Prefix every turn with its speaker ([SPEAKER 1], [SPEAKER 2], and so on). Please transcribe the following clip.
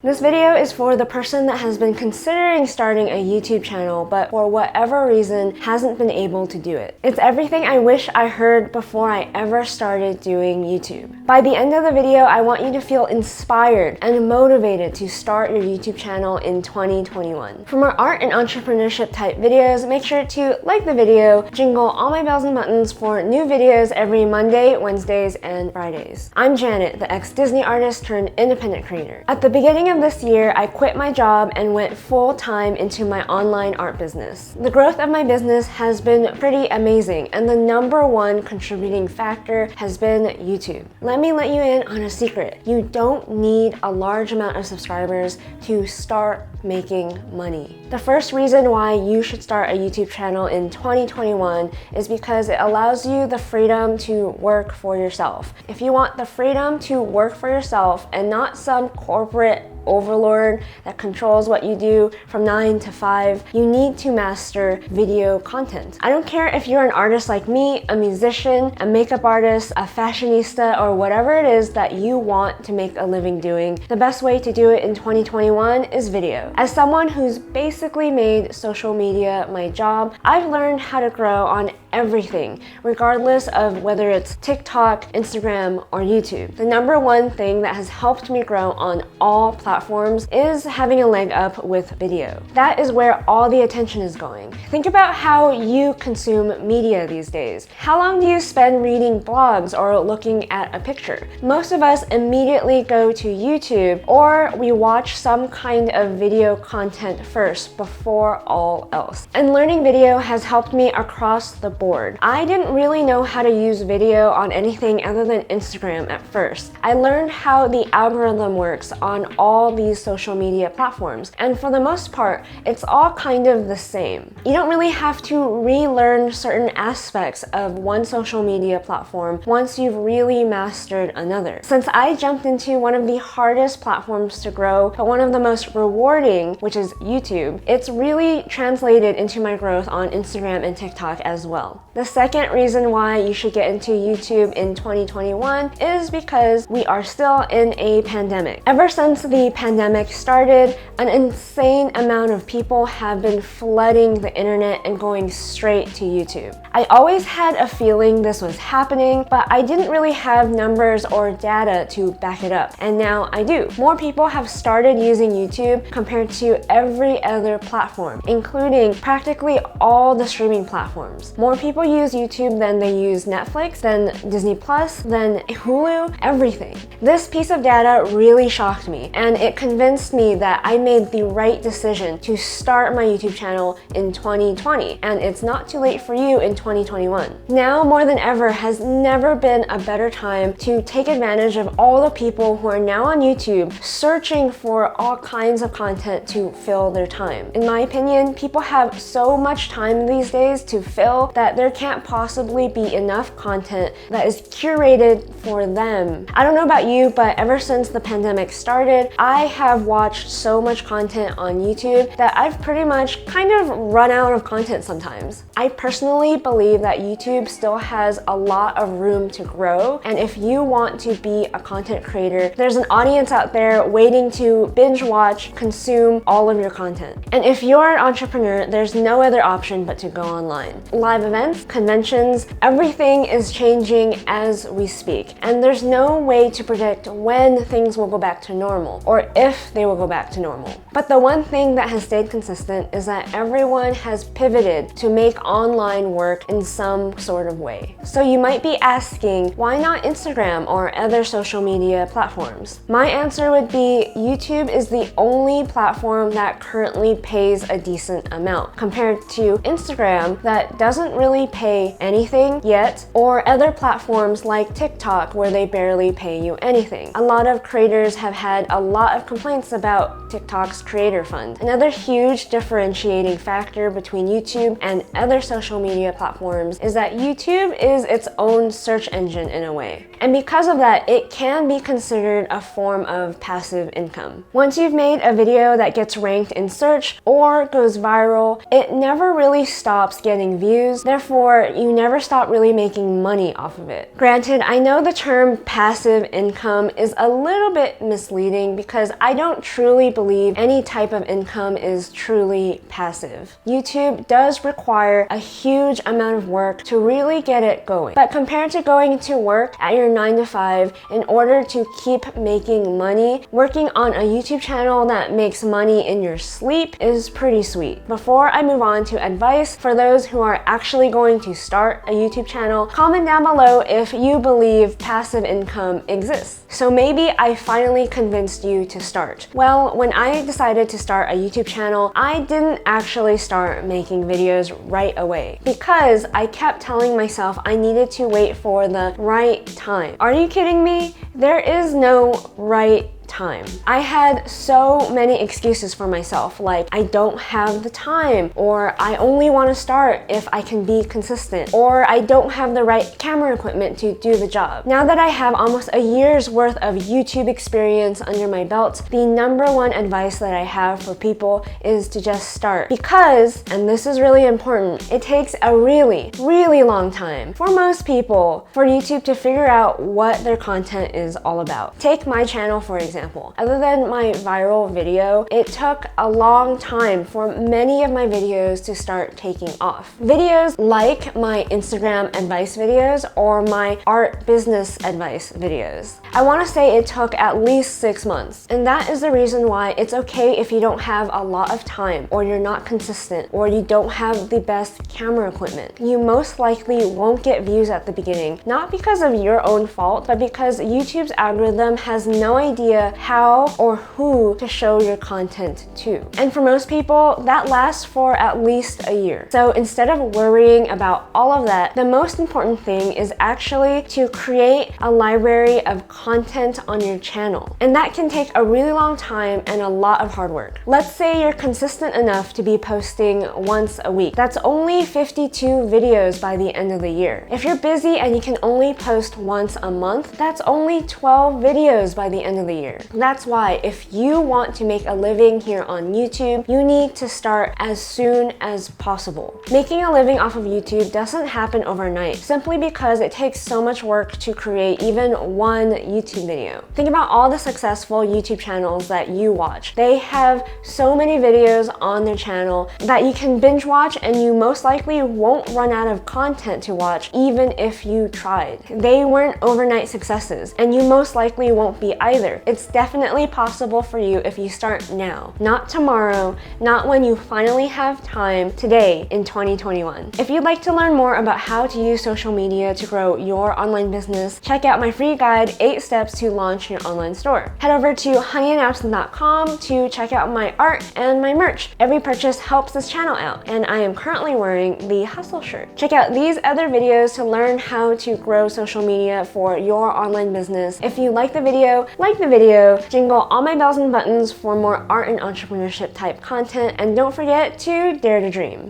[SPEAKER 1] This video is for the person that has been considering starting a YouTube channel, but for whatever reason hasn't been able to do it. It's everything I wish I heard before I ever started doing YouTube. By the end of the video, I want you to feel inspired and motivated to start your YouTube channel in 2021. For more art and entrepreneurship type videos, make sure to like the video, jingle all my bells and buttons for new videos every Monday, Wednesdays, and Fridays. I'm Janet, the ex-Disney artist turned independent creator. At the beginning of this year, I quit my job and went full-time into my online art business. The growth of my business has been pretty amazing, and the #1 contributing factor has been YouTube. Let me let you in on a secret. You don't need a large amount of subscribers to start making money. The first reason why you should start a YouTube channel in 2021 is because it allows you the freedom to work for yourself. If you want the freedom to work for yourself and not some corporate overlord that controls what you do from 9 to 5, you need to master video content. I don't care if you're an artist like me, a musician, a makeup artist, a fashionista, or whatever it is that you want to make a living doing, the best way to do it in 2021 is video. As someone who's basically made social media my job, I've learned how to grow on everything, regardless of whether it's TikTok, Instagram, or YouTube. The #1 thing that has helped me grow on all platforms is having a leg up with video. That is where all the attention is going. Think about how you consume media these days. How long do you spend reading blogs or looking at a picture? Most of us immediately go to YouTube, or we watch some kind of video content first before all else. And learning video has helped me across the board. I didn't really know how to use video on anything other than Instagram at first. I learned how the algorithm works on all these social media platforms, and for the most part, it's all kind of the same. You don't really have to relearn certain aspects of one social media platform once you've really mastered another. Since I jumped into one of the hardest platforms to grow, but one of the most rewarding, which is YouTube, it's really translated into my growth on Instagram and TikTok as well. The second reason why you should get into YouTube in 2021 is because we are still in a pandemic. Ever since the pandemic started, an insane amount of people have been flooding the internet and going straight to YouTube. I always had a feeling this was happening, but I didn't really have numbers or data to back it up, and now I do. More people have started using YouTube compared to every other platform, including practically all the streaming platforms. More people use YouTube than they use Netflix, than Disney Plus, than Hulu, everything. This piece of data really shocked me, and it convinced me that I made the right decision to start my YouTube channel in 2020, and it's not too late for you in 2021. Now more than ever has never been a better time to take advantage of all the people who are now on YouTube searching for all kinds of content to fill their time. In my opinion, people have so much time these days to fill that there can't possibly be enough content that is curated for them. I don't know about you, but ever since the pandemic started, I have watched so much content on YouTube that I've pretty much kind of run out of content sometimes. I personally believe that YouTube still has a lot of room to grow, and if you want to be a content creator, there's an audience out there waiting to binge watch, consume all of your content. And if you're an entrepreneur, there's no other option but to go online. Live events, conventions, everything is changing as we speak, and there's no way to predict when things will go back to normal or if they will go back to normal. But the one thing that has stayed consistent is that everyone has pivoted to make online work in some sort of way. So you might be asking, why not Instagram or other social media platforms? My answer would be YouTube is the only platform that currently pays a decent amount compared to Instagram that doesn't really pay anything yet, or other platforms like TikTok where they barely pay you anything. A lot of creators have had a lot of complaints about TikTok's creator fund. Another huge differentiating factor between YouTube and other social media platforms is that YouTube is its own search engine in a way. And because of that, it can be considered a form of passive income. Once you've made a video that gets ranked in search or goes viral, it never really stops getting views. Therefore, you never stop really making money off of it. Granted, I know the term passive income is a little bit misleading because because I don't truly believe any type of income is truly passive. YouTube does require a huge amount of work to really get it going. But compared to going to work at your 9 to 5 in order to keep making money, working on a YouTube channel that makes money in your sleep is pretty sweet. Before I move on to advice for those who are actually going to start a YouTube channel, comment down below if you believe passive income exists. So maybe I finally convinced you to start. Well, when I decided to start a YouTube channel, I didn't actually start making videos right away because I kept telling myself I needed to wait for the right time. Are you kidding me? There is no right time. I had so many excuses for myself, like I don't have the time, or I only want to start if I can be consistent, or I don't have the right camera equipment to do the job. Now that I have almost a year's worth of YouTube experience under my belt, the number one advice that I have for people is to just start. Because, and this is really important, it takes a really, really long time for most people for YouTube to figure out what their content is all about. Take my channel for example. Other than my viral video, it took a long time for many of my videos to start taking off. Videos like my Instagram advice videos or my art business advice videos. I want to say it took at least 6 months. And that is the reason why it's okay if you don't have a lot of time, or you're not consistent, or you don't have the best camera equipment. You most likely won't get views at the beginning, not because of your own fault, but because YouTube's algorithm has no idea how or who to show your content to. And for most people, that lasts for at least a year. So instead of worrying about all of that, the most important thing is actually to create a library of content on your channel. And that can take a really long time and a lot of hard work. Let's say you're consistent enough to be posting once a week. That's only 52 videos by the end of the year. If you're busy and you can only post once a month, that's only 12 videos by the end of the year. That's why if you want to make a living here on YouTube, you need to start as soon as possible. Making a living off of YouTube doesn't happen overnight, simply because it takes so much work to create even one YouTube video. Think about all the successful YouTube channels that you watch. They have so many videos on their channel that you can binge watch, and you most likely won't run out of content to watch even if you tried. They weren't overnight successes, and you most likely won't be either. It's definitely possible for you if you start now, not tomorrow, not when you finally have time, today in 2021. If you'd like to learn more about how to use social media to grow your online business, check out my free guide, 8 Steps to Launch Your Online Store. Head over to honeyandabsinthe.com to check out my art and my merch. Every purchase helps this channel out, and I am currently wearing the Hustle shirt. Check out these other videos to learn how to grow social media for your online business. If you like the video, jingle all my bells and buttons for more art and entrepreneurship type content, and don't forget to dare to dream.